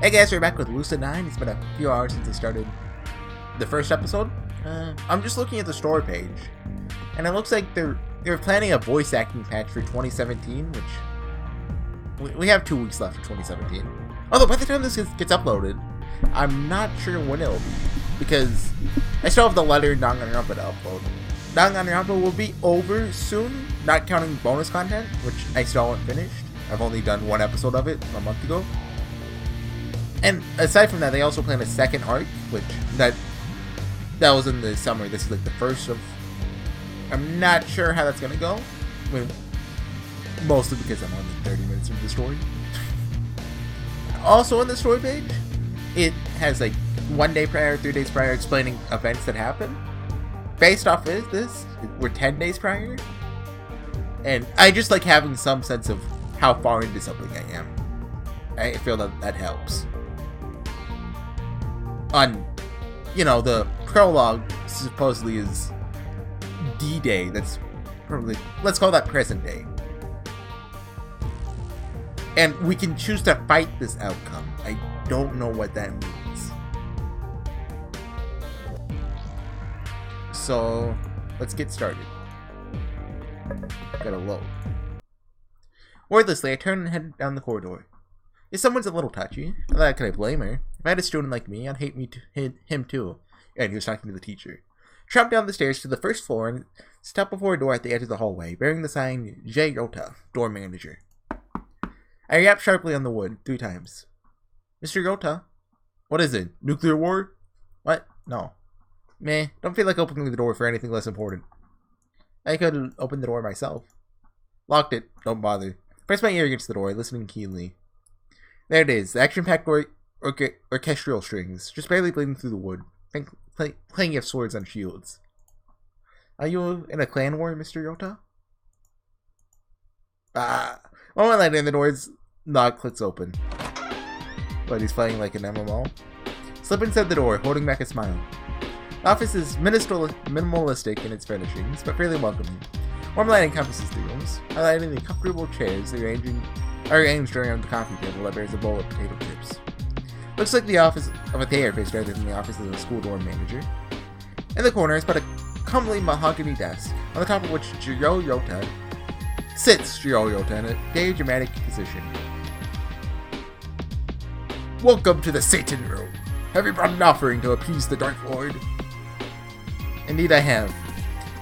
Hey guys, we're back with Lucid9. It's been a few hours since I started the first episode. I'm just looking at the store page, and it looks like they're planning a voice acting patch for 2017, which we have 2 weeks left for 2017. Although by the time this gets uploaded, I'm not sure when it'll be, because I still have the letter and Danganronpa to upload. Danganronpa will be over soon, not counting bonus content, which I still haven't finished. I've only done 1 episode of it a month ago. And aside from that, they also plan a second arc, which that was in the summer. This is like the first of. I'm not sure how that's gonna go. I mean, mostly because I'm only 30 minutes into the story. Also on the story page, it has like 1 day prior, 3 days prior, explaining events that happen. Based off of this, we're 10 days prior, and I just like having some sense of how far into something I am. I feel that helps. On, the prologue supposedly is D-Day. That's probably, let's call that present day. And we can choose to fight this outcome. I don't know what that means. So, let's get started. Gotta load. Wordlessly, I turn and head down the corridor. If someone's a little touchy, how can I blame her? If I had a student like me, I'd hate him too. And he was talking to the teacher. Tramped down the stairs to the first floor and stopped before a door at the edge of the hallway, bearing the sign J. Yota, door manager. I rapped sharply on the wood 3 times. Mr. Yota? What is it? Nuclear war? What? No. Meh, don't feel like opening the door for anything less important. I could open the door myself. Locked it, don't bother. Pressed my ear against the door, listening keenly. There it is, the action-packed orchestral strings, just barely bleeding through the wood, playing of swords on shields. Are you in a clan war, Mr. Yota? Moment later, the door's knock clicks open. But he's playing like an MMO. Slip inside the door, holding back a smile. The office is minimalistic in its furnishings, but fairly welcoming. Warm light encompasses the rooms, highlighting the comfortable chairs arranged around the coffee table that bears a bowl of potato chips. Looks like the office of a therapist rather than the office of a school dorm manager. In the corner is but a comely mahogany desk, on the top of which sits Jiro Yota in a very dramatic position. Welcome to the Satan Room. Have you brought an offering to appease the Dark Lord? Indeed I have.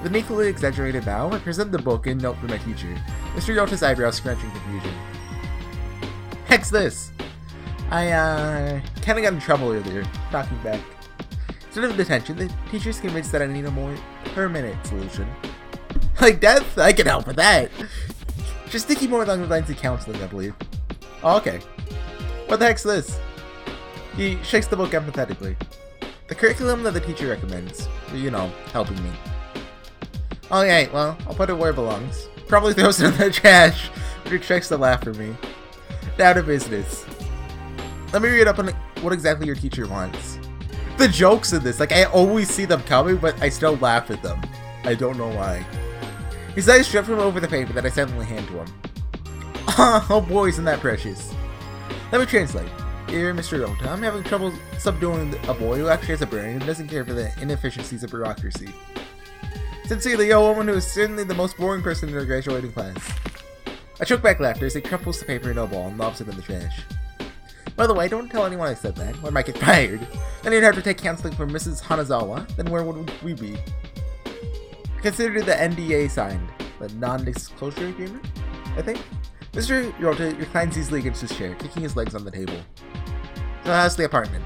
With a meekly exaggerated bow, I present the book and note for my teacher, Mr. Yota's eyebrows scrunching confusion. Heck's this? I kinda got in trouble earlier, talking back. Instead of detention, the teacher's convinced that I need a more permanent solution. Like death? I can help with that! Just thinking more along the lines of counseling, I believe. Oh, okay. What the heck's this? He shakes the book empathetically. The curriculum that the teacher recommends. Helping me. Alright, well, I'll put it where it belongs. Probably throws it in the trash, but he checks to laugh for me. Down to business. Let me read up on what exactly your teacher wants. The jokes in this, I always see them coming, but I still laugh at them. I don't know why. His eyes drift from over the paper that I suddenly hand to him. Oh boy, isn't that precious. Let me translate. Dear Mr. Yota, I'm having trouble subduing a boy who actually has a brain and doesn't care for the inefficiencies of bureaucracy. Sincerely, a woman who is certainly the most boring person in her graduating class. I choke back laughter as he crumples the paper in a ball and lobs it in the trash. By the way, don't tell anyone I said that, or I might get fired. Then you'd have to take counseling from Mrs. Hanazawa, then where would we be? Consider the NDA signed. The non-disclosure agreement, I think? Mr. Yota reclines easily against his chair, kicking his legs on the table. So how's the apartment?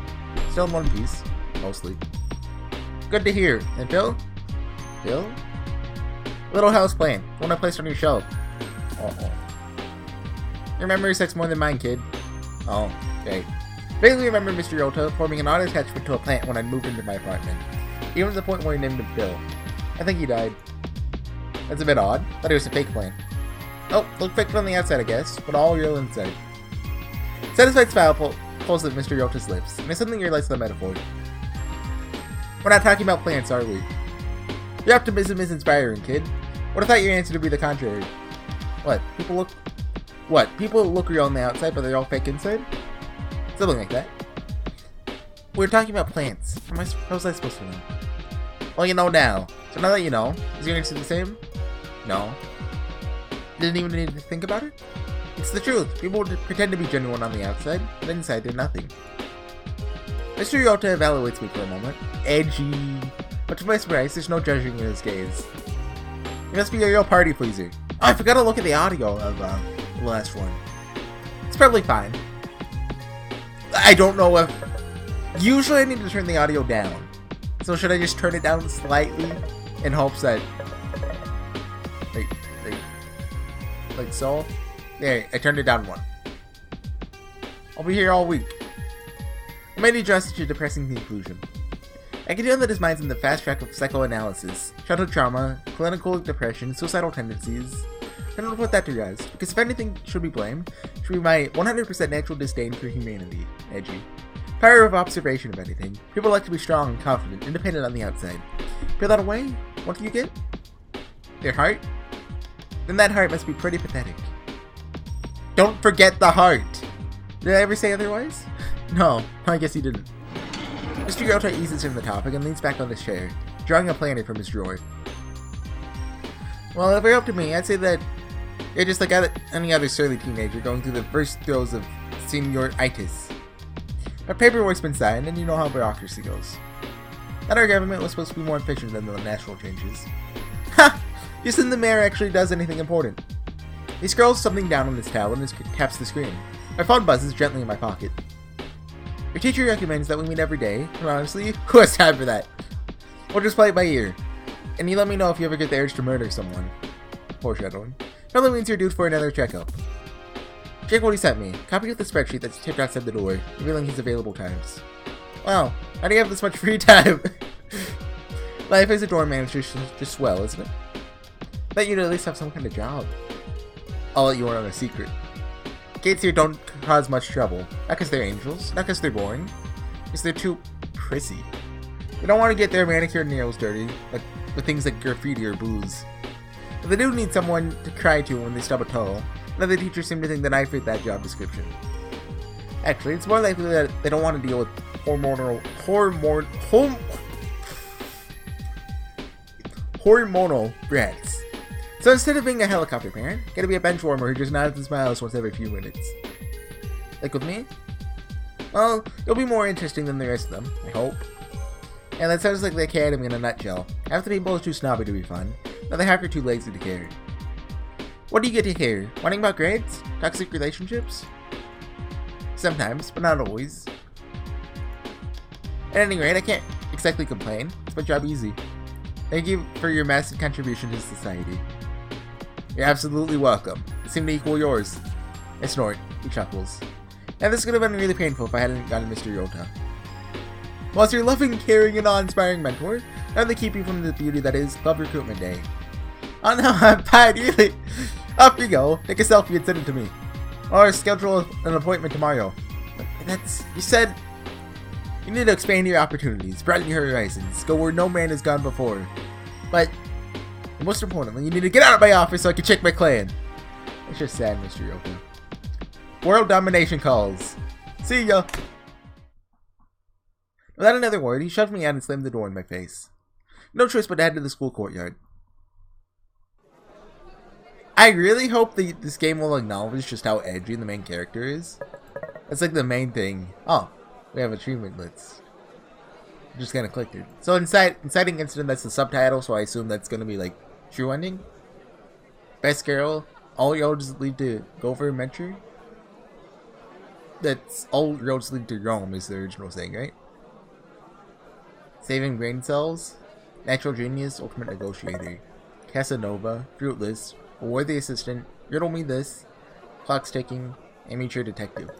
Still in one piece. Mostly. Good to hear. And Bill? Bill? Little house plan. One I placed on your shelf. Your memory sucks more than mine, kid. Oh, okay. Vaguely remember Mr. Yota forming an odd attachment to a plant when I moved into my apartment. Even to the point where he named him Bill. I think he died. That's a bit odd. Thought it was a fake plant. Oh, looked fake on the outside, I guess, but all real inside. Satisfied smile pulls at Mr. Yota's lips, and I suddenly realized the metaphor. We're not talking about plants, are we? Your optimism is inspiring, kid. What if I thought your answer to be the contrary? What? People look real on the outside, but they're all fake inside? Something like that. We were talking about plants. How was I supposed to know? Well, you know now. So now that you know, is your answer the same? No. Didn't even need to think about it? It's the truth. People pretend to be genuine on the outside, but inside they're nothing. Mr. Yota evaluates me for a moment. Edgy. But to my surprise, there's no judging in his gaze. He must be a real party pleaser. Oh, I forgot to look at the audio of the last one. It's probably fine. I don't know if... Usually I need to turn the audio down. So should I just turn it down slightly in hopes that... Like so? There, I turned it down 1. I'll be here all week. I made a drastic and depressing conclusion. I can tell that his mind's in the fast track of psychoanalysis, childhood trauma, clinical depression, suicidal tendencies. I don't know what that to rest, because if anything should be blamed, it should be my 100% natural disdain for humanity. Edgy. Power of observation, if anything. People like to be strong and confident, independent on the outside. Peel that away, what do you get? Their heart? Then that heart must be pretty pathetic. Don't forget the heart! Did I ever say otherwise? No, I guess you didn't. Mr. Yota eases from the topic and leans back on his chair, drawing a planner from his drawer. Well, if it were up to me, I'd say that you're just like any other surly teenager going through the first throes of senioritis. But paperwork's been signed, and you know how bureaucracy goes. That our government was supposed to be more efficient than the national changes. Ha! Just then the mayor actually does anything important. He scrolls something down on his tablet and taps the screen. My phone buzzes gently in my pocket. Your teacher recommends that we meet every day, and honestly, who has time for that? We'll just play it by ear. And you let me know if you ever get the urge to murder someone. Foreshadowing. Probably means you're due for another checkup. Check what he sent me. Copy of the spreadsheet that's tipped outside the door, revealing his available times. Wow, how do you have this much free time? Life as a dorm manager is just swell, isn't it? Bet you'd at least have some kind of job. I'll let you in on a secret. Gates here don't cause much trouble. Not because they're angels, not because they're boring. Because they're too prissy. They don't want to get their manicured nails dirty, like with things like graffiti or booze. But they do need someone to cry to when they stub a toe. And other teachers seem to think that I fit that job description. Actually, it's more likely that they don't want to deal with hormonal brats. So instead of being a helicopter parent, gotta be a bench warmer who just nods and smiles once every few minutes. Like with me? Well, you'll be more interesting than the rest of them, I hope. And that sounds like the academy in a nutshell. Half the people are too snobby to be fun, another half are too lazy to care. What do you get to hear? Whining about grades? Toxic relationships? Sometimes, but not always. At any rate, I can't exactly complain. It's my job easy. Thank you for your massive contribution to society. You're absolutely welcome. It seemed to equal yours. I snort. He chuckles. And this could have been really painful if I hadn't gotten Mr. Yota. Well, as your loving, caring, and awe-inspiring mentor, I only keep you from the beauty that is Club Recruitment Day. Oh no, I'm tired, really. Up you go. Take a selfie and send it to me. Or schedule an appointment tomorrow. You said you need to expand your opportunities, broaden your horizons, go where no man has gone before. But most importantly, you need to get out of my office so I can check my clan. It's just sad, Mr. Yota. World domination calls. See ya. Without another word, he shoved me out and slammed the door in my face. No choice but to head to the school courtyard. I really hope this game will acknowledge just how edgy the main character is. That's like the main thing. Oh, we have achievement lists. Just kind of clicked it. So inciting incident, that's the subtitle, so I assume that's going to be like true ending. Best girl, all roads lead to Gopher Mentor. That's all roads lead to Rome is the original thing, right? Saving brain cells, natural genius, ultimate negotiator, Casanova, fruitless, a worthy assistant, riddle me this, clock's ticking, amateur detective.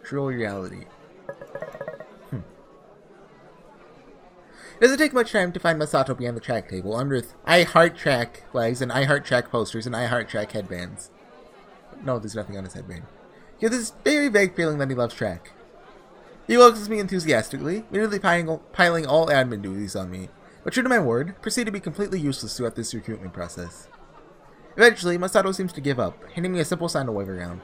True reality. It doesn't take much time to find Masato behind the track table, armed with I Heart Track flags and I Heart Track posters and I Heart Track headbands. No, there's nothing on his headband. He has this very vague feeling that he loves track. He welcomes me enthusiastically, immediately piling all admin duties on me, but true to my word, proceed to be completely useless throughout this recruitment process. Eventually, Masato seems to give up, handing me a simple sign to wave around.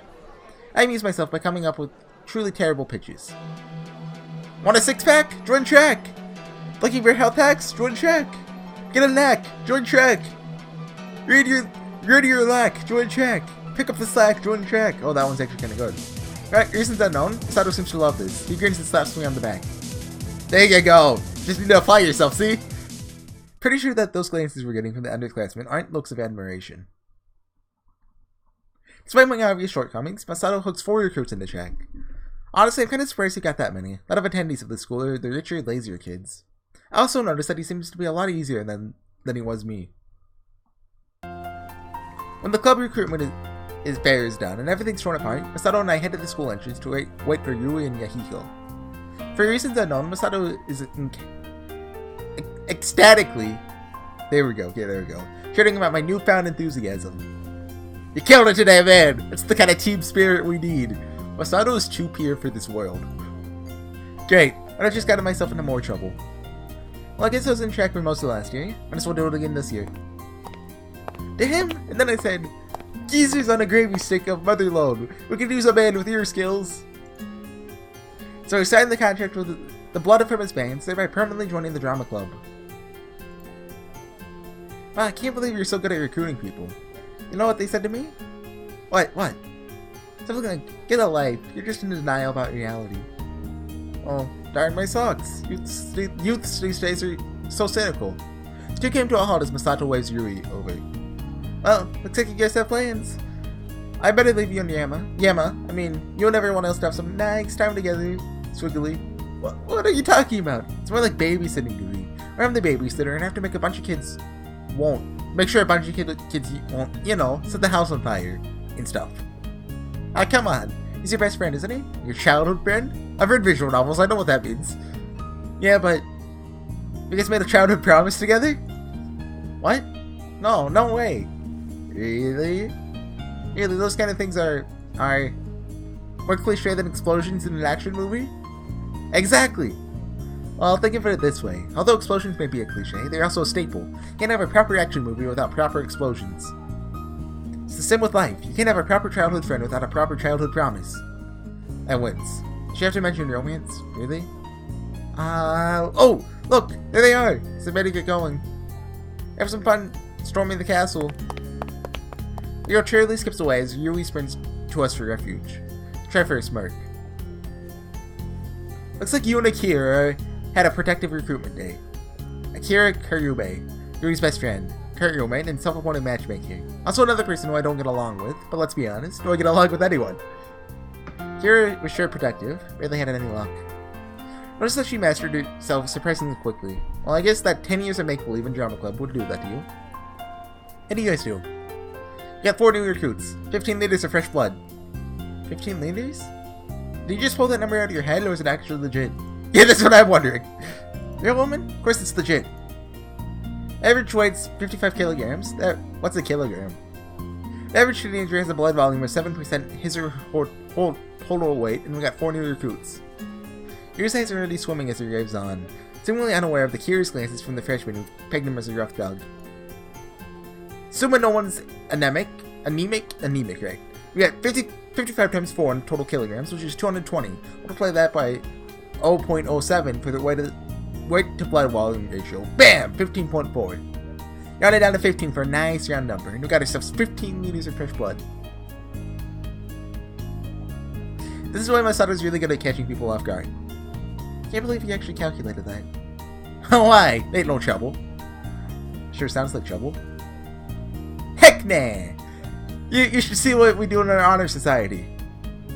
I amuse myself by coming up with truly terrible pitches. Want a six-pack? Join track! Looking for health hacks? Join track! Get a knack? Join track! Read your lack? Join track! Pick up the slack? Join track! Oh, that one's actually kinda good. Alright, reasons unknown. Sato seems to love this. He grins and slaps me on the back. There you go! Just need to apply yourself, see? Pretty sure that those glances we're getting from the underclassmen aren't looks of admiration. Despite my obvious shortcomings, Masato hooks 4 recruits in the track. Honestly, I'm kind of surprised he got that many. A lot of attendees of the school are the richer, lazier kids. I also noticed that he seems to be a lot easier than he was me. When the club recruitment is bears done and everything's torn apart, Masato and I head to the school entrance to wait for Yui and Yahiko. For reasons unknown, Masato is ecstatically, there we go, shouting about my newfound enthusiasm. You killed it today, man! It's the kind of team spirit we need. Masato is too pure for this world. Great, I just got myself into more trouble. Well, I guess I was in track for most of last year. I just want to do it again this year. To him, and then I said, geezers on a gravy stick of motherlode. We could use a man with your skills. So he signed the contract with the blood from his veins, thereby permanently joining the drama club. Wow, I can't believe you're so good at recruiting people. You know what they said to me? What? Something like, get a life, you're just in denial about reality. Oh, darn my socks. Youth these days are so cynical. Stu came to a halt as Masato waves Yuri over. Well, looks like you guys have plans. I better leave you and Yama, I mean, you and everyone else to have some nice time together. Swiggly. What are you talking about? It's more like babysitting duty. Where I'm the babysitter and have to make a bunch of kids make sure a bunch of kids won't, you know, set the house on fire and stuff. Ah, come on. He's your best friend, isn't he? Your childhood friend? I've read visual novels, I know what that means. Yeah, but you guys made a childhood promise together? What? No way. Really? Really, those kind of things are more cliche than explosions in an action movie? Exactly! Well, think of it this way. Although explosions may be a cliche, they're also a staple. You can't have a proper action movie without proper explosions. It's the same with life. You can't have a proper childhood friend without a proper childhood promise. And wins. Did you have to mention romance? Really? Oh! Look! There they are! So better get going. Have some fun storming the castle. Rio cheerily skips away as Yui sprints to us for refuge. Try for a smirk. Looks like you and Akira had a protective recruitment day. Akira Kyubei, Yui's best friend, current roommate, and self-appointed matchmaker. Also another person who I don't get along with, but let's be honest, do I get along with anyone? Akira was sure protective, barely had any luck. Notice that she mastered herself surprisingly quickly. Well, I guess that 10 years of make-believe in Drama Club would do that to you. How do you guys do? You got 4 new recruits, 15 liters of fresh blood. 15 liters? Did you just pull that number out of your head, or is it actually legit? Yeah, that's what I'm wondering. You're a woman? Of course it's legit. Average weight's 55 kilograms. What's a kilogram? The average teenager has a blood volume of 7% his or her total weight, and we got 4 new recruits. Your sights are already swimming as he raves on, seemingly unaware of the curious glances from the freshmen who pegged him as a rough thug. Assuming no one's anemic, right? We got 55 times 4 in total kilograms, which is 220. Multiply that by 0.07 for the weight to blood volume ratio. Bam! 15.4. Rounded down to 15 for a nice round number, and we got ourselves 15 liters of fresh blood. This is why Masato's really good at catching people off guard. Can't believe he actually calculated that. Why? Ain't no trouble. Sure sounds like trouble. Heck nah! You should see what we do in our honor society.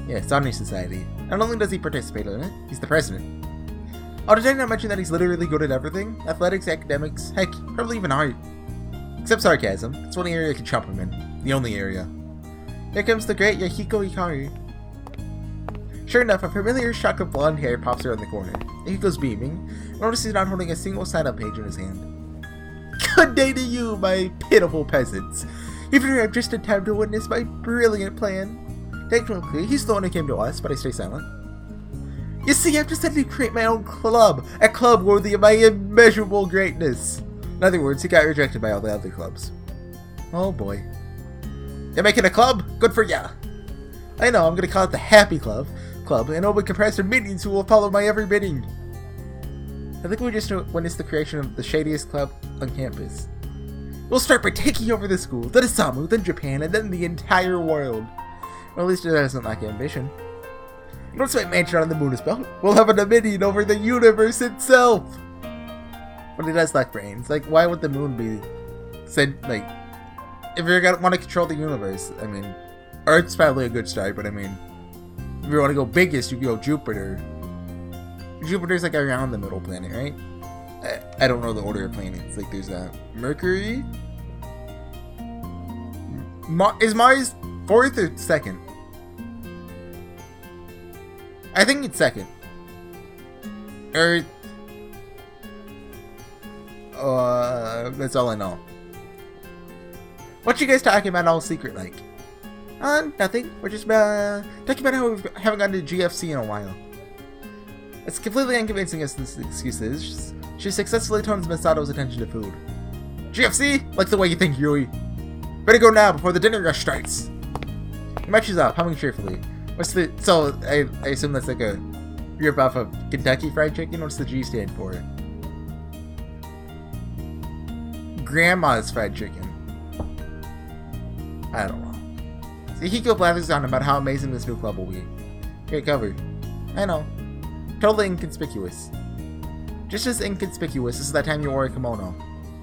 Yeah, it's honor society. Not only does he participate in it, he's the president. Oh, did I not mention that he's literally good at everything? Athletics, academics, heck, probably even art. Except sarcasm. It's one area I can chump him in. The only area. Here comes the great Yahiko Hikaru. Sure enough, a familiar shock of blonde hair pops around the corner. Yahiko's beaming. Notice he's not holding a single sign-up page in his hand. Good day to you, my pitiful peasants. You've arrived just in time to witness my brilliant plan. Technically, he's the one who came to us, but I stay silent. You see, I've decided to create my own club. A club worthy of my immeasurable greatness. In other words, he got rejected by all the other clubs. Oh boy. You're making a club? Good for ya. I know, I'm gonna call it the Happy Club. club, and it will be comprised of minions who will follow my every bidding. I think we just witnessed the creation of the shadiest club on campus. We'll start by taking over the school, then Isamu, then Japan, and then the entire world. Well, at least it doesn't lack ambition. Once my mansion on the moon is built, we'll have a dominion over the universe itself! But it does lack brains. Like, why would the moon be said, like, if you're gonna want to control the universe, I mean, Earth's probably a good start, but I mean, if you want to go biggest, you go Jupiter. Jupiter's like around the middle planet, right? I don't know the order of planets. Like, there's Mercury. Is Mars 4th or 2nd? I think it's 2nd. Earth. That's all I know. What you guys talking about all secret like? Nothing. We're just talking about how we haven't gone to GFC in a while. It's completely unconvincing as this excuse is. She successfully turns Masato's attention to food. GFC? Like the way you think, Yui. Better go now before the dinner rush starts. He matches up, humming cheerfully. What's the... So, I assume that's like a rip-off of Kentucky Fried Chicken? What's the G stand for? Grandma's Fried Chicken. I don't know. So Hiko blathers on about how amazing this new club will be. Great cover. I know. Totally inconspicuous. Just as inconspicuous as that time you wore a kimono.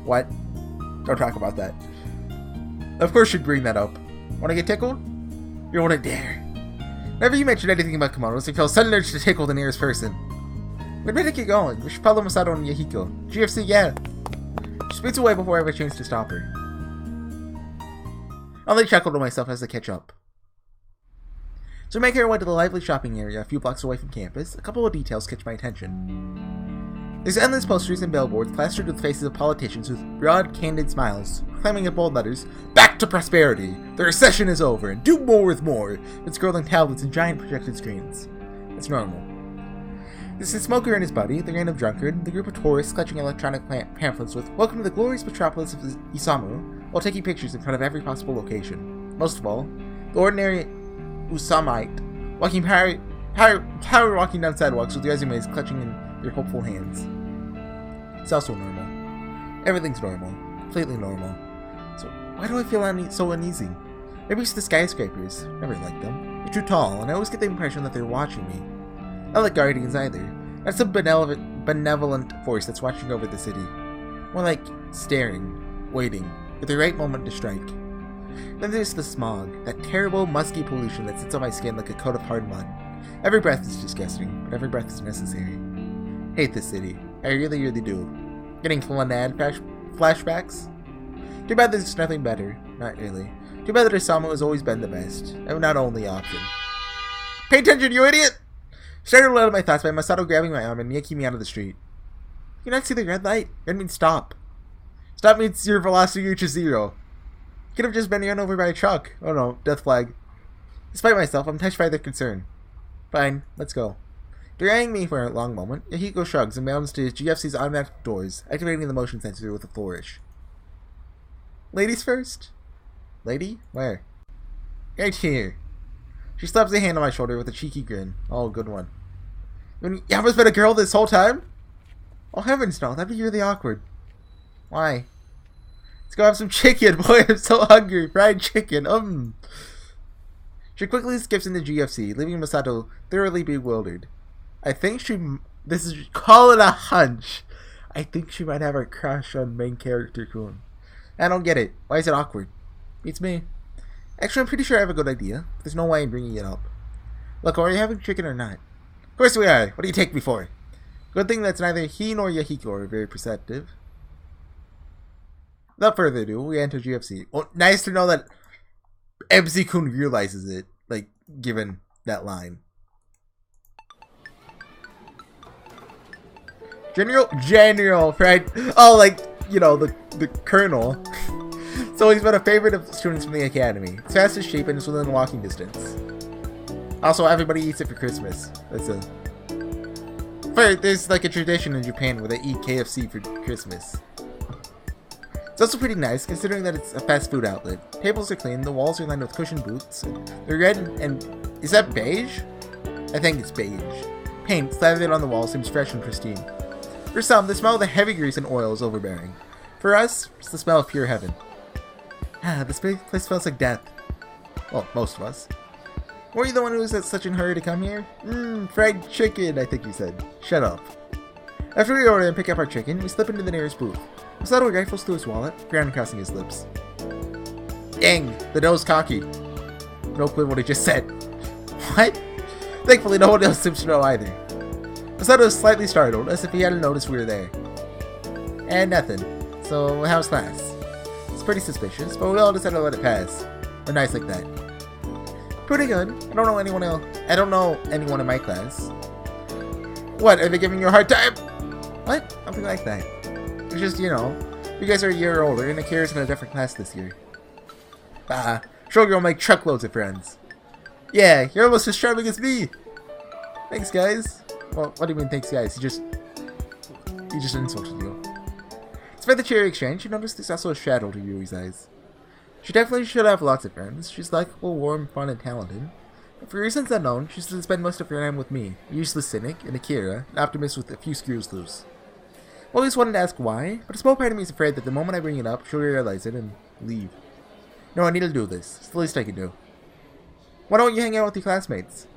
What? Don't talk about that. Of course you'd bring that up. Wanna get tickled? You wouldn't dare. Whenever you mention anything about kimonos, you feel a sudden urge to tickle the nearest person. We'd better get going. We should follow Masato and Yahiko. GFC, yeah. She speeds away before I have a chance to stop her. I only chuckle to myself as I catch up. So we make our way to the lively shopping area a few blocks away from campus. A couple of details catch my attention. There's endless posters and billboards plastered with faces of politicians with broad, candid smiles, claiming in bold letters, "Back to prosperity! The recession is over, and do more with more!" with scrolling tablets and giant projected screens. It's normal. There's a smoker and his buddy, the random drunkard, the group of tourists clutching electronic pamphlets with "Welcome to the glorious metropolis of Isamu," while taking pictures in front of every possible location. Most of all, the ordinary Usamite, power walking down sidewalks with resumes clutching in their hopeful hands. It's also normal. Everything's normal. Completely normal. So why do I feel so uneasy? Maybe it's the skyscrapers. Never liked them. They're too tall, and I always get the impression that they're watching me. Not like guardians either. That's some benevolent force that's watching over the city. More like staring, waiting, for the right moment to strike. Then there's the smog, that terrible, musky pollution that sits on my skin like a coat of hard mud. Every breath is disgusting, but every breath is necessary. Hate this city. I really, really do. Getting Flanad flashbacks? Too bad there's nothing better. Not really. Too bad that Isamu has always been the best, and not only option. Pay attention, you idiot! Startled out of my thoughts by Masato grabbing my arm and yanking me out of the street. You not see the red light? Red means stop. Stop means your velocity reaches 0. Could have just been run over by a truck. Oh no, death flag. Despite myself, I'm touched by their concern. Fine, let's go. Delaying me for a long moment, Yahiko shrugs and bounds to GFC's automatic doors, activating the motion sensor with a flourish. Ladies first? Lady? Where? Right here. She slaps a hand on my shoulder with a cheeky grin. Oh, good one. You haven't been a girl this whole time? Oh heavens no, that'd be really awkward. Why? Let's go have some chicken, boy, I'm so hungry. Fried chicken, She quickly skips into GFC, leaving Masato thoroughly bewildered. I think call it a hunch. I think she might have a crush on main character Kun. I don't get it. Why is it awkward? Beats me. Actually, I'm pretty sure I have a good idea. There's no way I'm bringing it up. Look, are you having chicken or not? Of course we are. What do you take me for? Good thing that's neither he nor Yahiko are very perceptive. Without further ado, we enter GFC. Well, nice to know that MC-kun realizes it, like, given that line. General, right? Oh, like, you know, the colonel. So he's been a favorite of students from the academy. It's fast as sheep and it's within walking distance. Also, everybody eats it for Christmas. There's like a tradition in Japan where they eat KFC for Christmas. It's also pretty nice, considering that it's a fast food outlet. Tables are clean, the walls are lined with cushioned booths. They're red and... is that beige? I think it's beige. Paint slathered on the wall seems fresh and pristine. For some, the smell of the heavy grease and oil is overbearing. For us, it's the smell of pure heaven. This place smells like death. Well, most of us. Were you the one who was in such a hurry to come here? Fried chicken, I think you said. Shut up. After we order and pick up our chicken, we slip into the nearest booth. Masato rifles through his wallet, ground crossing his lips. Dang, the dough's cocky. No clue what he just said. What? Thankfully, no one else seems to know either. Masato is slightly startled, as if he hadn't noticed we were there. And nothing. So, how's class? It's pretty suspicious, but we all decided to let it pass. We're nice like that. Pretty good. I don't know anyone else. I don't know anyone in my class. What, are they giving you a hard time? What? Nothing like that. It's just, you know, you guys are a year older, and Akira's in a different class this year. Sure you'll make truckloads of friends. Yeah, you're almost as charming as me. Thanks, guys. Well, what do you mean, thanks, guys? He just insulted you. Despite the cheery exchange, you notice there's also a shadow to Yui's eyes. She definitely should have lots of friends. She's likable, warm, fun, and talented. But for reasons unknown, she should spend most of her time with me, a useless cynic, and Akira, an optimist with a few screws loose. I always wanted to ask why, but a small part of me is afraid that the moment I bring it up, she'll realize it and leave. No, I need to do this. It's the least I can do. Why don't you hang out with your classmates?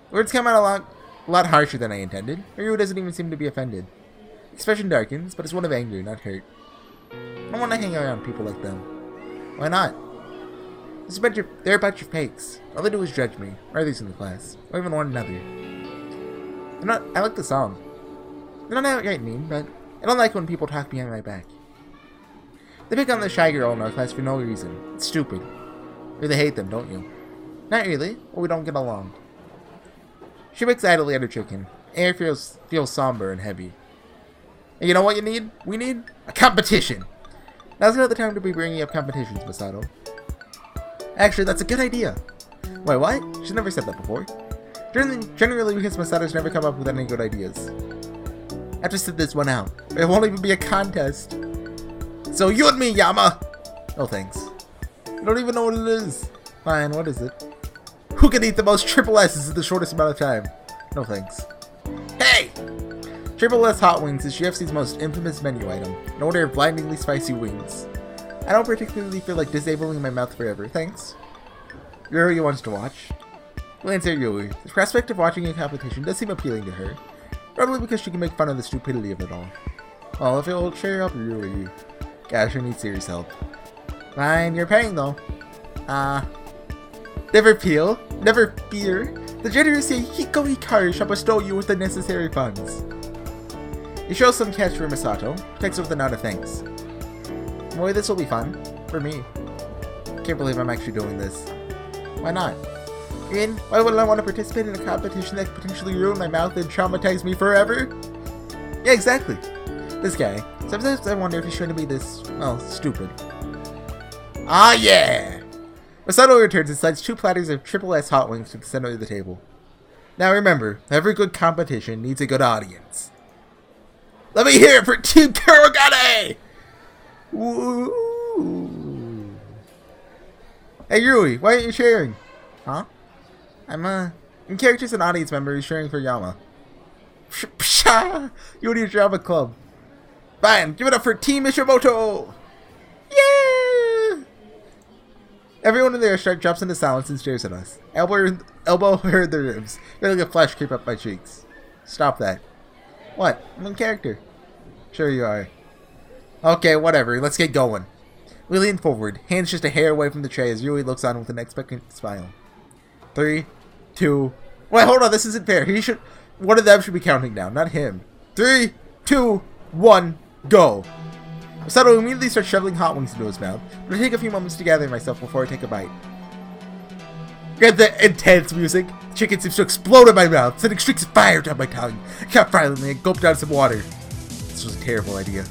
Words come out a lot harsher than I intended. Ryu doesn't even seem to be offended. Expression darkens, but it's one of anger, not hurt. I don't want to hang around people like them. Why not? They're a bunch of fakes. All they do is judge me, or others in the class, or even one another. I like the song. They're not outright mean, but I don't like when people talk behind my back. They pick on the shy girl in our class for no reason. It's stupid. Or they hate them, don't you? Not really, or we don't get along. She picks idly at her chicken. Air feels somber and heavy. And you know what you need? We need a competition. Now's not the time to be bringing up competitions, Masato. Actually, that's a good idea. Wait, what? She's never said that before. Generally because Masato's never come up with any good ideas. I have to sit this one out. It won't even be a contest. So you and me, Yama! No thanks. I don't even know what it is. Fine, what is it? Who can eat the most triple S's in the shortest amount of time? No thanks. Hey! Triple S Hot Wings is GFC's most infamous menu item. An order of blindingly spicy wings. I don't particularly feel like disabling my mouth forever, thanks. Yuri wants to watch. Glance at Yuri. The prospect of watching a competition does seem appealing to her. Probably because she can make fun of the stupidity of it all. Well, if it'll cheer up Yuri. Gosh, I need serious help. Fine, you're paying though. Never fear. The generous Hiko Hikari shall bestow you with the necessary funds. He shows some cash for Masato, takes it with a nod of thanks. Boy, this will be fun. For me. Can't believe I'm actually doing this. Why not? Why wouldn't I want to participate in a competition that could potentially ruin my mouth and traumatize me forever? Yeah, exactly. This guy. Sometimes I wonder if he's trying to be this, well, stupid. Ah, yeah! Masato returns and slides 2 platters of triple S hot wings to the center of the table. Now remember, every good competition needs a good audience. Let me hear it for Team Kurogane! Woo! Hey Yui, why aren't you sharing? Huh? I'm characters and audience member who's sharing for Yama. Psha! You and your drama club. Fine, give it up for Team Ishimoto! Yeah! Everyone in the restaurant drops into silence and stares at us. Elbow heard the ribs, feeling a flash creep up my cheeks. Stop that. What? I'm in character. Sure you are. Okay, whatever. Let's get going. We lean forward, hands just a hair away from the tray as Yui looks on with an expectant smile. 3, 2... Wait, hold on. This isn't fair. One of them should be counting down, not him. 3, 2, 1, go. Masato immediately starts shoveling hot wings into his mouth, but I take a few moments to gather myself before I take a bite. Get the intense music. The chicken seems to explode in my mouth, sending streaks of fire down my tongue. I cough violently and gulp down some water. This was a terrible idea.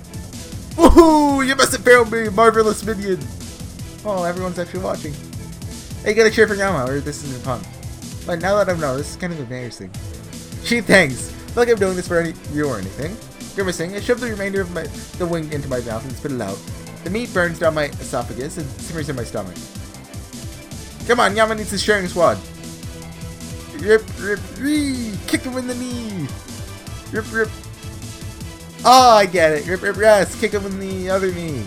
Woohoo! You must have found me, marvelous minion! Oh, everyone's actually watching. Hey, you gotta cheer for Yama, or this isn't fun. But now that I've known, this is kind of embarrassing. Gee, thanks. Not like I'm doing this for you or anything. Grimacing, I shove the remainder of the wing into my mouth and spit it out. The meat burns down my esophagus and simmers in my stomach. Come on, Yama needs his sharing squad. Rip, rip, ree! Kick him in the knee! Rip, rip. Oh, I get it. Rip, rip, yes. Kick him in the other knee.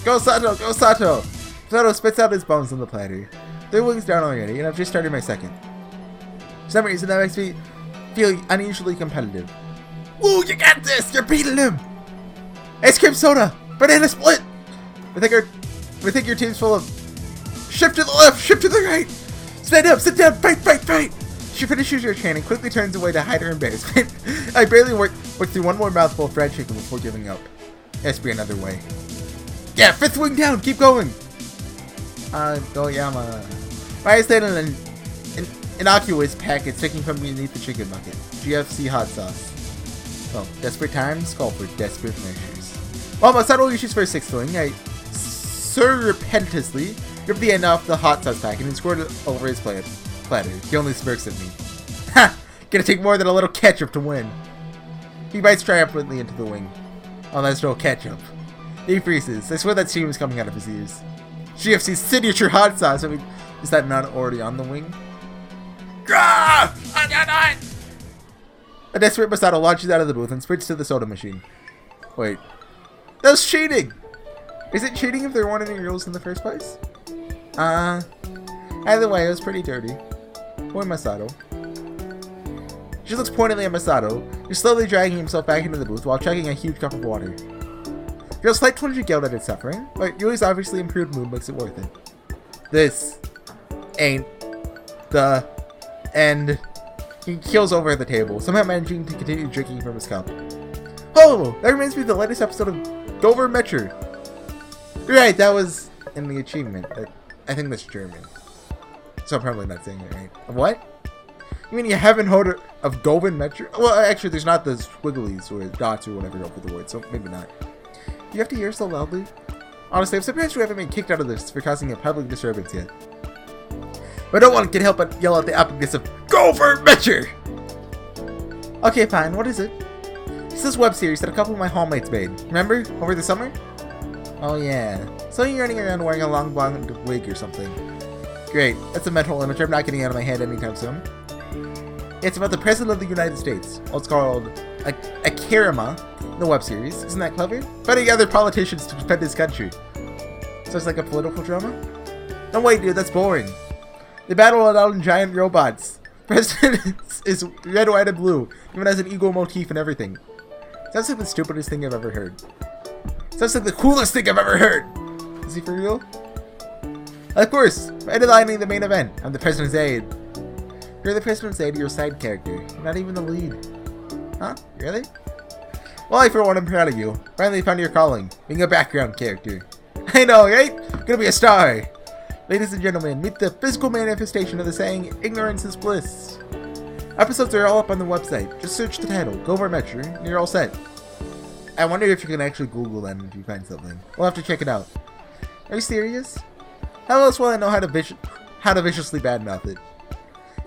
Go, Sato! Go, Sato! Sato spits out his bones on the platter. 3 wings down already, and I've just started my second. For some reason, that makes me feel unusually competitive. Woo, you got this! You're beating him! Ice cream soda! Banana split! We think your team's full of... Shift to the left! Shift to the right! Stand up! Sit down! Fight! Fight! Fight! She finishes her chain and quickly turns away to hide her embarrassment. I barely work through one more mouthful of fried chicken before giving up. There has to be another way. Yeah, 5th wing down! Keep going! Goyama. Why is that an innocuous packet sticking from beneath the chicken bucket? GFC hot sauce. Well, desperate times call for desperate measures. While Masato reaches for a 6th wing, I surreptitiously ripped the end off the hot sauce packet and squirted it over his platter. He only smirks at me. Ha! Gonna take more than a little ketchup to win. He bites triumphantly into the wing. Oh, that's no ketchup. He freezes. I swear that steam is coming out of his ears. GFC's signature hot sauce. I mean, is that not already on the wing? Grah! A desperate Masato launches out of the booth and sprints to the soda machine. Wait. That was cheating! Is it cheating if there weren't any rules in the first place? Either way, it was pretty dirty. Poor Masato. She looks pointedly at Masato, who's slowly dragging himself back into the booth while chugging a huge cup of water. Feels slight twinge of guilt at its suffering, but Yui's obviously improved mood makes it worth it. This ain't the end. He keels over at the table, somehow managing to continue drinking from his cup. Oh, that reminds me of the latest episode of Gover Metcher. Right, that was in the achievement. I think that's German. So I'm probably not saying it right. What? You mean you haven't heard of Goven Metcher? Well, actually, there's not the squigglies or dots or whatever over the word, so maybe not. You have to hear so loudly? Honestly, I'm surprised you haven't been kicked out of this for causing a public disturbance yet. But no one can help but yell out the epicness of Gover Metcher! Okay, fine, what is it? It's this web series that a couple of my hallmates made. Remember? Over the summer? Oh yeah. So you're running around wearing a long blonde wig or something. Great. That's a mental image I'm not getting out of my head anytime soon. It's about the President of the United States. Well, it's called Akirama, the web series. Isn't that clever? Fighting other politicians to defend his country. So it's like a political drama? No wait, dude, that's boring. They battle it out in giant robots. President is red, white, and blue. Even has an eagle motif and everything. Sounds like the stupidest thing I've ever heard. Sounds like the coolest thing I've ever heard. Is he for real? Of course, headlining the main event. I'm the President's aide. You're the President's aide, you're a side character. You're not even the lead. Huh? Really? Well, I for one am proud of you. Finally found your calling, being a background character. I know, right? Gonna be a star. Ladies and gentlemen, meet the physical manifestation of the saying, ignorance is bliss. Episodes are all up on the website. Just search the title, Gover Metcher, and you're all set. I wonder if you can actually Google that if you find something. We'll have to check it out. Are you serious? How else will I know how to viciously badmouth it?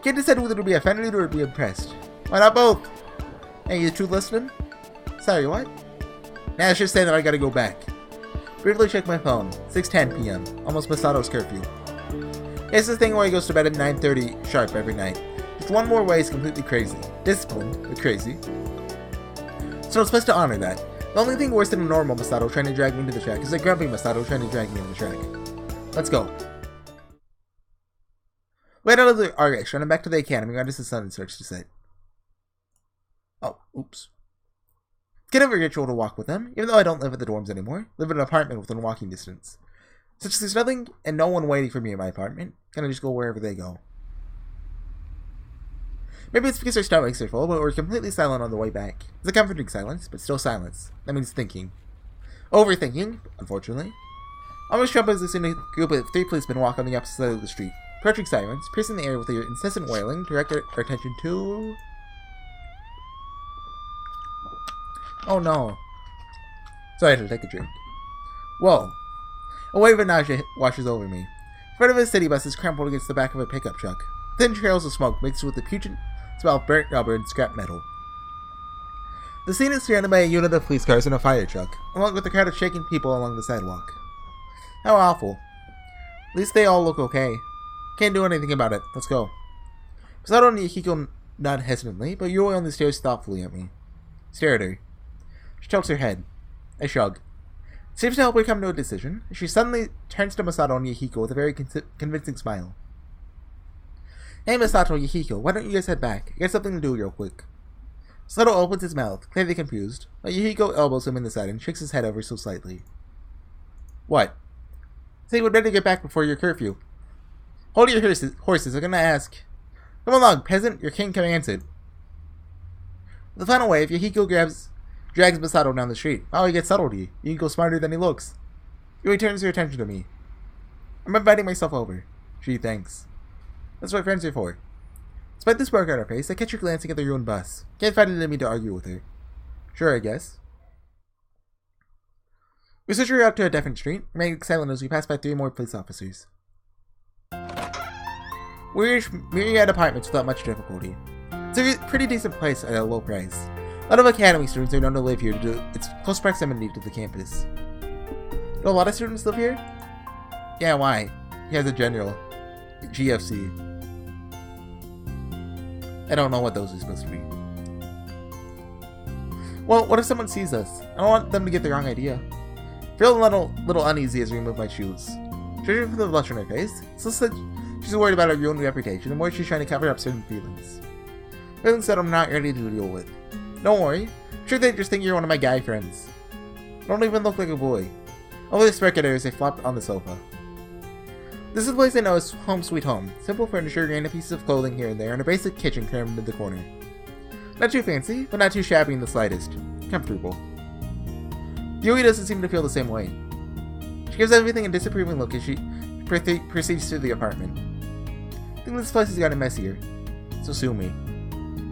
Can't decide whether to be offended or to be impressed. Why not both? Hey, you two listening? Sorry, what? Nah, it's just saying that I gotta go back. Briefly check my phone. 6:10 p.m. Almost Masato's curfew. It's the thing where he goes to bed at 9:30 sharp every night. Just one more way is completely crazy. Disciplined, but crazy. So it's best to honor that. The only thing worse than a normal Masato trying to drag me into the track is a grumpy Masato trying to drag me into the track. Let's go. Wait out of the Arch, running back to the academy, right as the sun starts to set. Oh, oops. It's kind of a ritual to walk with them, even though I don't live at the dorms anymore. Live in an apartment within walking distance. Since there's nothing and no one waiting for me in my apartment, kind of just go wherever they go. Maybe it's because our stomachs are full, but we're completely silent on the way back. It's a comforting silence, but still silence. That means thinking. Overthinking, unfortunately. Almost jump as we see a group of 3 policemen walk on the opposite side of the street. Approaching sirens, piercing the air with their incessant wailing, direct our attention to... Oh no. So I had to take a drink. Whoa. A wave of nausea washes over me. In front of a city bus is crumpled against the back of a pickup truck. Thin trails of smoke mixed with the pungent smell of burnt rubber and scrap metal. The scene is surrounded by a unit of police cars and a fire truck, along with a crowd of shaking people along the sidewalk. How awful. At least they all look okay. Can't do anything about it. Let's go. Masato and Yahiko nod hesitantly, but Yui only stares thoughtfully at me. Stare at her. She tilts her head. I shrug. It seems to help her come to a decision. She suddenly turns to Masato and Yahiko with a very convincing smile. Hey Masato, Yahiko, why don't you guys head back? I got something to do real quick. Masato opens his mouth, clearly confused, but Yahiko elbows him in the side and shakes his head ever so slightly. What? Say we'd better get back before your curfew. Hold your horses, I'm gonna ask. Come along, peasant, your king commands it. With the final wave, Yahiko drags Masato down the street. Wow, he gets subtlety. Yahiko's smarter than he looks. Yui turns her attention to me. I'm inviting myself over. She thanks. That's what friends are for. Despite the spark on her face, I catch her glancing at the ruined bus. Can't find it in me to argue with her. Sure, I guess. We switch her out to a different street, remaining silent as we pass by 3 more police officers. We reach myriad apartments without much difficulty. It's a pretty decent place at a low price. A lot of academy students are known to live here due to its close proximity to the campus. Do a lot of students live here? Yeah, why? He has a general. GFC. I don't know what those are supposed to be. Well, what if someone sees us? I don't want them to get the wrong idea. I feel a little uneasy as we remove my shoes. Judging from the blush on her face, it's less that she's worried about her ruined reputation and more she's trying to cover up certain feelings. Feelings that I'm not ready to deal with. Don't worry. I'm sure they just think you're one of my guy friends. I don't even look like a boy. Over the smirk at her as they flopped on the sofa. This is a place I know is home sweet home. Simple furniture, random pieces of clothing here and there, and a basic kitchen crammed in the corner. Not too fancy, but not too shabby in the slightest. Comfortable. Yui doesn't seem to feel the same way. She gives everything a disapproving look as she proceeds through the apartment. I think this place has gotten messier. So sue me.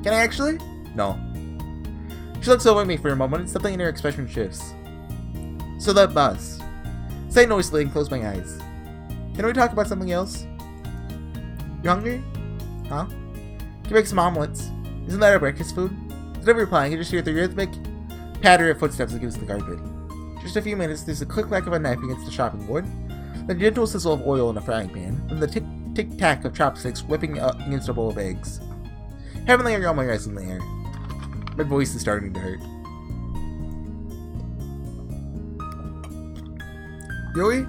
Can I actually? No. She looks over at me for a moment and something in her expression shifts. So that bus. Say noisily and close my eyes. Can we talk about something else? You hungry? Huh? Can you make some omelets? Isn't that our breakfast food? Instead of replying, you just hear the rhythmic patter of footsteps against the carpet. Just a few minutes, there's a click-clack of a knife against the chopping board, the gentle sizzle of oil in a frying pan, and the tick-tack of chopsticks whipping against a bowl of eggs. Heavenly aroma rises in the air. My voice is starting to hurt. Yui?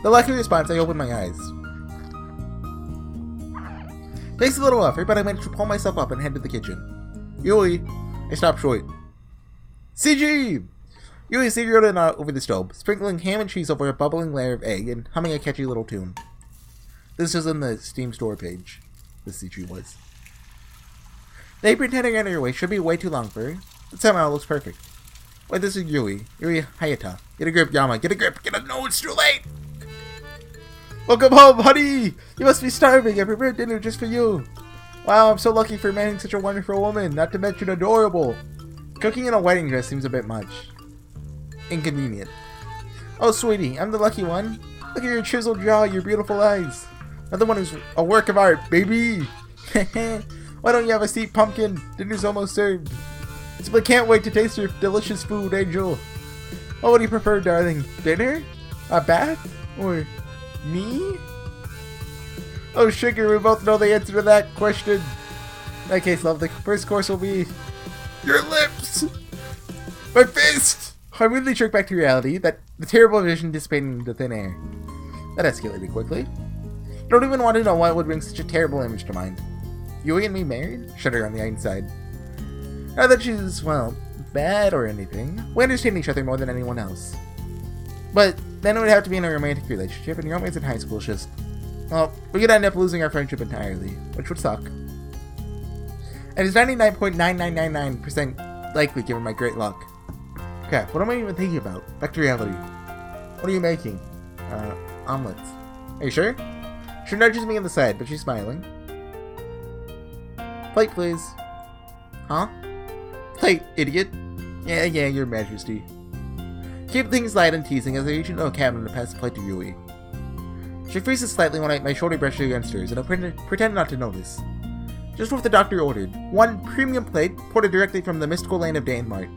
The lucky response, I open my eyes. Takes a little effort, but I manage to pull myself up and head to the kitchen. Yui! I stop short. CG! Yui zeroed in over the stove, sprinkling ham and cheese over a bubbling layer of egg and humming a catchy little tune. This was in the Steam store page. The CG was. The apron heading on her way should be way too long for her, but somehow it looks perfect. Wait, this is Yui. Yui Hayata. Get a grip, Yama. Get a grip. No, it's too late! Welcome home, honey! You must be starving. I prepared dinner just for you. Wow, I'm so lucky for marrying such a wonderful woman, not to mention adorable. Cooking in a wedding dress seems a bit much. Inconvenient. Oh, sweetie, I'm the lucky one. Look at your chiseled jaw, your beautiful eyes. Another one who's a work of art, baby! Why don't you have a seat, pumpkin? Dinner's almost served. I simply can't wait to taste your delicious food, Angel. What would you prefer, darling? Dinner? A bath? Or me? Oh, sugar, we both know the answer to that question. In that case, love, the first course will be your lips! My fist! I immediately jerked back to reality, that the terrible vision dissipating into thin air. That escalated quickly. I don't even want to know why it would bring such a terrible image to mind. Yui and me married? Shudder on the inside. Not that she's, well, bad or anything. We understand each other more than anyone else. But then it would have to be in a romantic relationship, and romance in high school is just, well, we could end up losing our friendship entirely, which would suck. And it's 99.9999% likely given my great luck. Crap, what am I even thinking about? Back to reality. What are you making? Omelets. Are you sure? She nudges me in the side, but she's smiling. Plate, please. Huh? Plate, idiot. Yeah, your majesty. Keep things light and teasing as I reach into a cabinet and pass the plate to Yui. She freezes slightly when my shoulder brushes against hers, and I pretend not to notice. Just what the doctor ordered. One premium plate, ported directly from the mystical land of Denmark.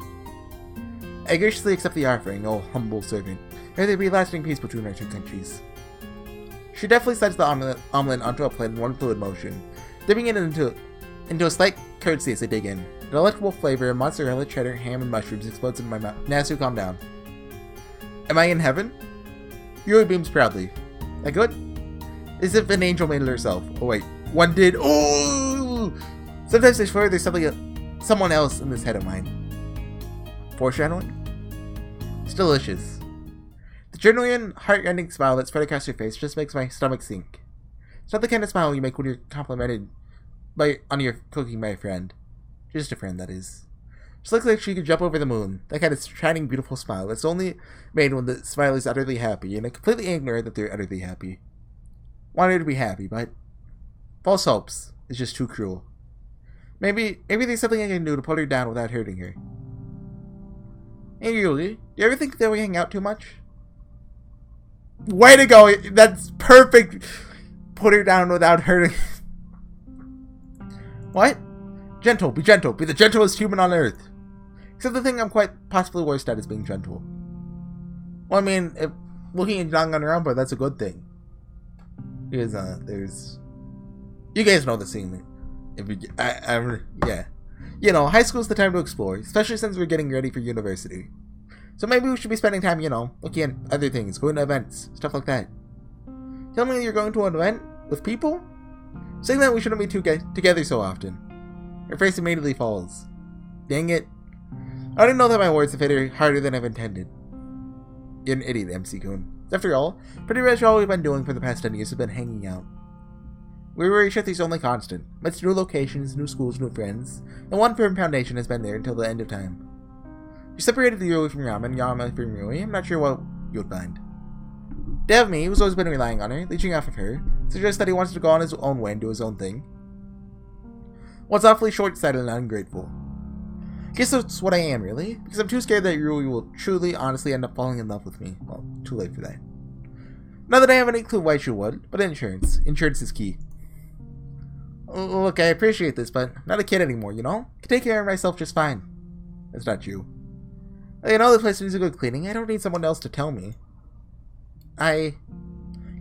I graciously accept the offering, oh humble servant. May there be lasting peace between our two countries. She deftly slides the omelet onto a plate in one fluid motion, dipping it into a slight curtsy as I dig in. An delectable flavor of mozzarella, cheddar, ham, and mushrooms explodes in my mouth. Nasu, calm down. Am I in heaven? Yuri beams proudly. That good? As if an angel made it herself. Oh wait, one did. Oh! Sometimes I swear there's someone else in this head of mine. Foreshadowing? It's delicious. The genuine, heart-rending smile that spread across your face just makes my stomach sink. It's not the kind of smile you make when you're complimented on your cooking by a friend. Just a friend, that is. She looks like she could jump over the moon. That kind of shining, beautiful smile that's only made when the smile is utterly happy, and I completely ignore that they're utterly happy. Want her to be happy, but false hopes is just too cruel. Maybe there's something I can do to put her down without hurting her. Hey, Yuli, do you ever think that we hang out too much? Way to go! That's perfect! Put her down without hurting. What? Gentle, be the gentlest human on earth. Except the thing I'm quite possibly worst at is being gentle. Well, I mean, if looking at young on her own, but that's a good thing. Because, there's... You guys know the scene. Yeah. You know, high school's the time to explore, especially since we're getting ready for university. So maybe we should be spending time, you know, looking at other things, going to events, stuff like that. Tell me you're going to an event with people? Saying that we shouldn't be together so often. Her face immediately falls. Dang it. I didn't know that my words have hit her harder than I've intended. You're an idiot, MC-kun. After all, pretty much all we've been doing for the past 10 years has been hanging out. We were each other's only constant. Amidst new locations, new schools, new friends, and one firm foundation has been there until the end of time. You separated Yuri from Yama and Yama from Yuri. I'm not sure what you would find. Devmi, who's always been relying on her, leeching off of her, suggests that he wants to go on his own way and do his own thing. What's awfully short-sighted and ungrateful. Guess that's what I am, really, because I'm too scared that Yuri will truly, honestly end up falling in love with me. Well, too late for that. Not that I have any clue why she would, but insurance. Insurance is key. Look, I appreciate this, but I'm not a kid anymore, you know? I can take care of myself just fine. That's not you. You know, this place needs a good cleaning. I don't need someone else to tell me. I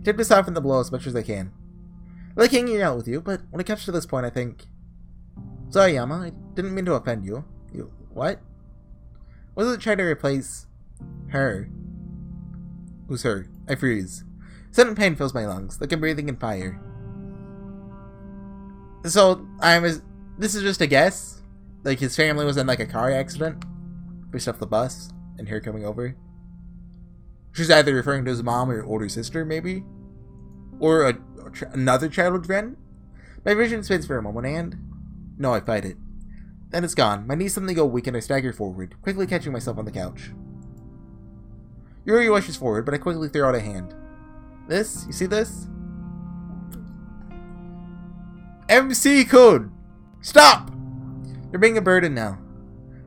tip to soften the blow as much as I can. I like hanging out with you, but when it comes to this point, I think... Sorry, Yama, I didn't mean to offend you. You... what? Wasn't trying to replace... her. Who's her? I freeze. Sudden pain fills my lungs, like I'm breathing in fire. So, this is just a guess? Like, his family was in, like, a car accident? Pushed off the bus, and her coming over? She's either referring to his mom or older sister, maybe? Or another childhood friend? My vision spins for a moment, and... no, I fight it. Then it's gone. My knees suddenly go weak and I stagger forward, quickly catching myself on the couch. Yuri rushes forward, but I quickly throw out a hand. This? You see this? MC-kun! Stop! You're being a burden now.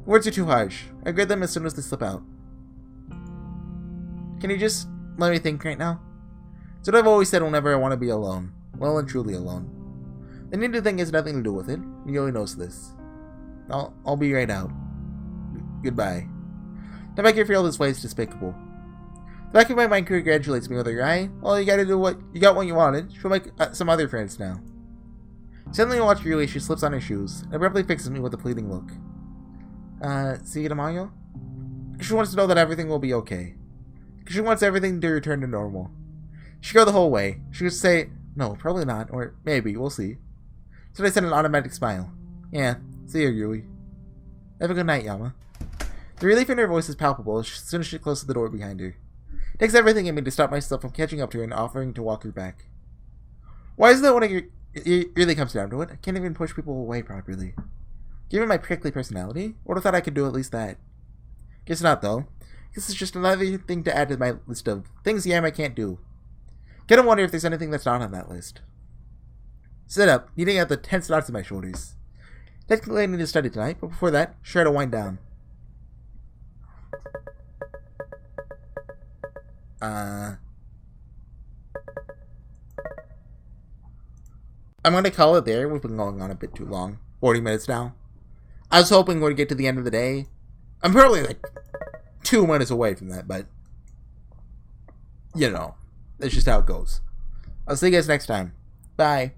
Words are too harsh. I regret them as soon as they slip out. Can you just let me think right now? It's what I've always said whenever I want to be alone. Well and truly alone. The need to think has nothing to do with it. Yuri knows this. I'll be right out. Goodbye. The back of your field this way is despicable. The back of my mind congratulates me with her eye. Well, you got what you wanted. She'll make some other friends now. Suddenly I watch Yuri. She slips on her shoes and abruptly fixes me with a pleading look. See you tomorrow? She wants to know that everything will be okay. She wants everything to return to normal. She go the whole way. She would say, no, probably not, or maybe, we'll see. So I sent an automatic smile. Yeah, see you, Yuri. Have a good night, Yama. The relief in her voice is palpable as soon as she closes the door behind her. It takes everything in me to stop myself from catching up to her and offering to walk her back. Why is that when it really comes down to it? I can't even push people away properly. Given my prickly personality, I would have thought I could do at least that. Guess not, though. This is just another thing to add to my list of things Yama can't do. Kinda wonder if there's anything that's not on that list. Sit up, kneading out the tense knots in my shoulders. Technically I need to study tonight, but before that, sure to wind down. I'm gonna call it there. We've been going on a bit too long. 40 minutes now. I was hoping we'd get to the end of the day. I'm probably like 2 minutes away from that, but you know, that's just how it goes. I'll see you guys next time. Bye.